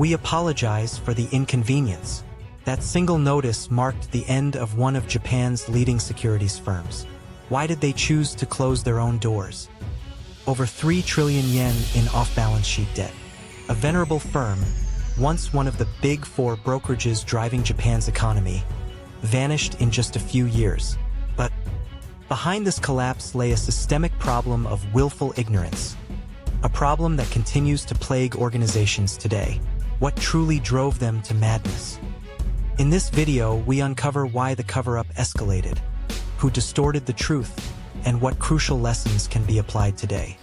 We apologize for the inconvenience. That single notice marked the end of one of Japan's leading securities firms. Why did they choose to close their own doors? Over 3 trillion yen in off-balance sheet debt. A venerable firm, once one of the big 4 brokerages driving Japan's economy, vanished in just a few years. But behind this collapse lay a systemic problem of willful ignorance, a problem that continues to plague organizations today. What truly drove them to madness? In this video, we uncover why the cover-up escalated, who distorted the truth, and what crucial lessons can be applied today.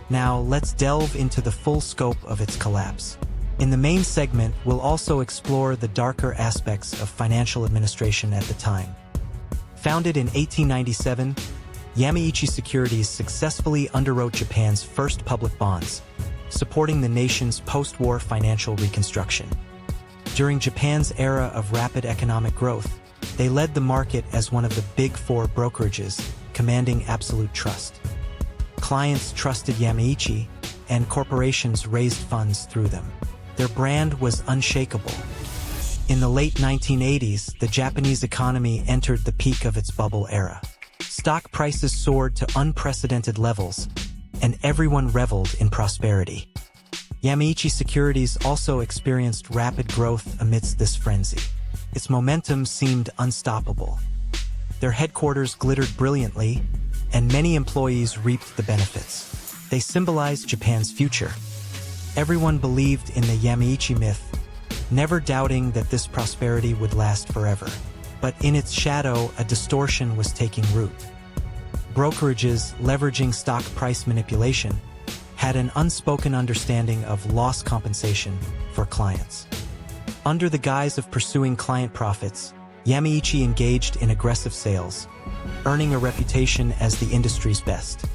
Now, let's delve into the full scope of its collapse. In the main segment, we'll also explore the darker aspects of financial administration at the time. Founded in 1897, Yamaichi Securities successfully underwrote Japan's first public bonds, supporting the nation's post-war financial reconstruction. During Japan's era of rapid economic growth, they led the market as one of the big 4 brokerages, commanding absolute trust. Clients trusted Yamaichi, and corporations raised funds through them. Their brand was unshakable. In the late 1980s, the Japanese economy entered the peak of its bubble era. Stock prices soared to unprecedented levels, and everyone reveled in prosperity. Yamaichi Securities also experienced rapid growth amidst this frenzy. Its momentum seemed unstoppable. Their headquarters glittered brilliantly, and many employees reaped the benefits. They symbolized Japan's future. Everyone believed in the Yamaichi myth, never doubting that this prosperity would last forever. But in its shadow, a distortion was taking root. Brokerages, leveraging stock price manipulation, had an unspoken understanding of loss compensation for clients. Under the guise of pursuing client profits, Yamaichi engaged in aggressive sales, earning a reputation as the industry's best.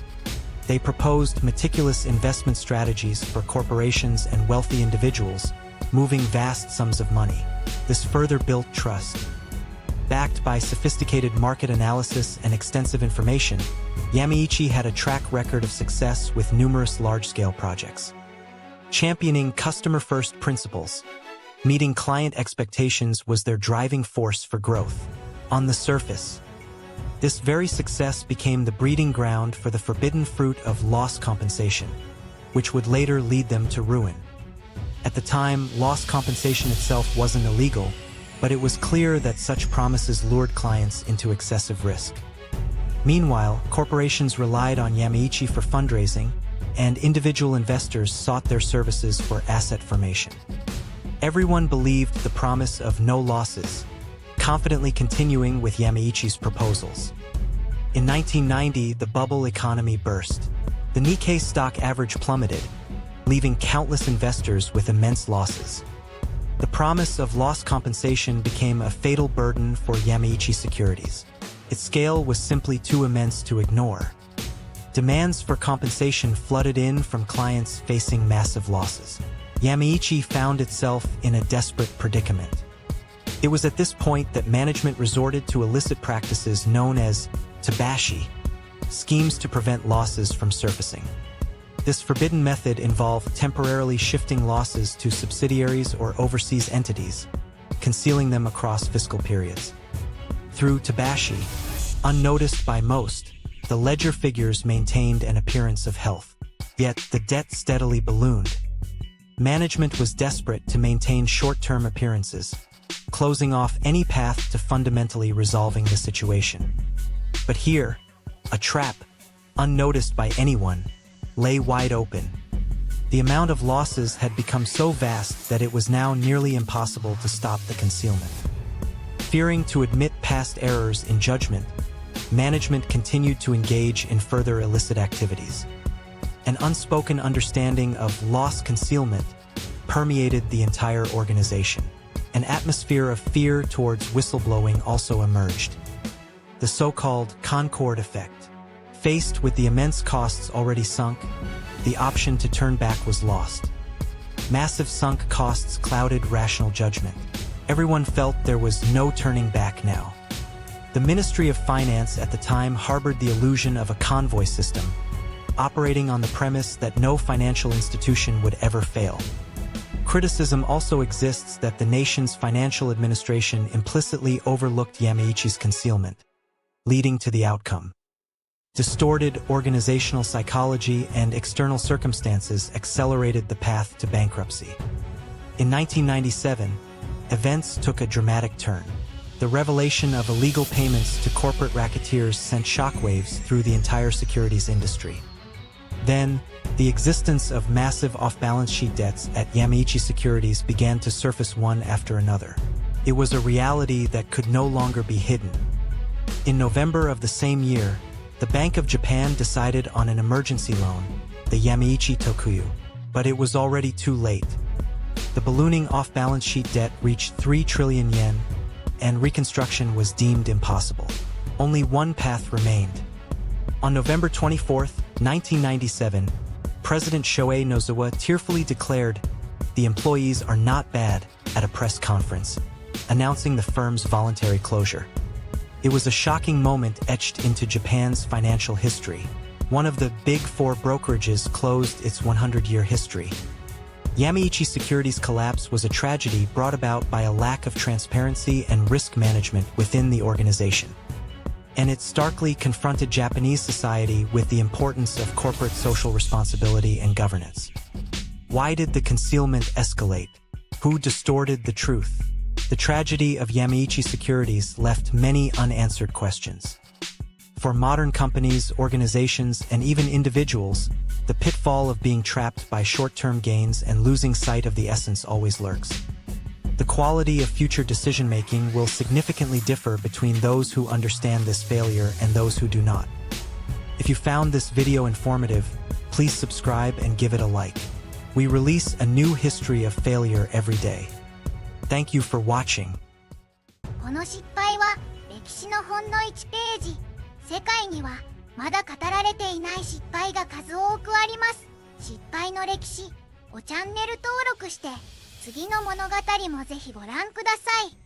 They proposed meticulous investment strategies for corporations and wealthy individuals, moving vast sums of money. This further built trust. Backed by sophisticated market analysis and extensive information, Yamaichi had a track record of success with numerous large-scale projects. Championing customer-first principles, meeting client expectations was their driving force for growth. On the surface, this very success became the breeding ground for the forbidden fruit of loss compensation, which would later lead them to ruin. At the time, loss compensation itself wasn't illegal, but it was clear that such promises lured clients into excessive risk. Meanwhile, corporations relied on Yamaichi for fundraising, and individual investors sought their services for asset formation. Everyone believed the promise of no losses, confidently continuing with Yamaichi's proposals. In 1990, the bubble economy burst. The Nikkei stock average plummeted, leaving countless investors with immense losses. The promise of loss compensation became a fatal burden for Yamaichi Securities. Its scale was simply too immense to ignore. Demands for compensation flooded in from clients facing massive losses. Yamaichi found itself in a desperate predicament. It was at this point that management resorted to illicit practices known as tabashi, schemes to prevent losses from surfacing. This forbidden method involved temporarily shifting losses to subsidiaries or overseas entities, concealing them across fiscal periods. Through tabashi, unnoticed by most, the ledger figures maintained an appearance of health. Yet the debt steadily ballooned. Management was desperate to maintain short-term appearances, closing off any path to fundamentally resolving the situation. But here, a trap, unnoticed by anyone, lay wide open. The amount of losses had become so vast that it was now nearly impossible to stop the concealment. Fearing to admit past errors in judgment, management continued to engage in further illicit activities. An unspoken understanding of loss concealment permeated the entire organization. An atmosphere of fear towards whistleblowing also emerged. The so-called Concord effect. Faced with the immense costs already sunk, the option to turn back was lost. Massive sunk costs clouded rational judgment. Everyone felt there was no turning back now. The Ministry of Finance at the time harbored the illusion of a convoy system, operating on the premise that no financial institution would ever fail. criticism also exists that the nation's financial administration implicitly overlooked Yamaichi's concealment, leading to the outcome. Distorted organizational psychology and external circumstances accelerated the path to bankruptcy. In 1997, events took a dramatic turn. The revelation of illegal payments to corporate racketeers sent shockwaves through the entire securities industry. Then, the existence of massive off-balance sheet debts at Yamaichi Securities began to surface one after another. It was a reality that could no longer be hidden. In November of the same year, the Bank of Japan decided on an emergency loan, the Yamaichi Tokuyu, but it was already too late. The ballooning off-balance sheet debt reached 3 trillion yen, and reconstruction was deemed impossible. Only one path remained. On November 24, 1997, President Shohei Nozowa tearfully declared, "The employees are not bad," at a press conference, announcing the firm's voluntary closure. It was a shocking moment etched into Japan's financial history. One of the Big Four brokerages closed its 100-year history. Yamaichi Securities' collapse was a tragedy brought about by a lack of transparency and risk management within the organization. And it starkly confronted Japanese society with the importance of corporate social responsibility and governance. Why did the concealment escalate? Who distorted the truth? The tragedy of Yamaichi Securities left many unanswered questions. For modern companies, organizations, and even individuals, the pitfall of being trapped by short-term gains and losing sight of the essence always lurks. The quality of future decision-making will significantly differ between those who understand this failure and those who do not. If you found this video informative, please subscribe and give it a like. We release a new history of failure every day. Thank you for watching. この失敗は歴史のほんの1ページ。世界にはまだ語られていない失敗が数多くあります。失敗の歴史をチャンネル登録して次の物語もぜひご覧ください。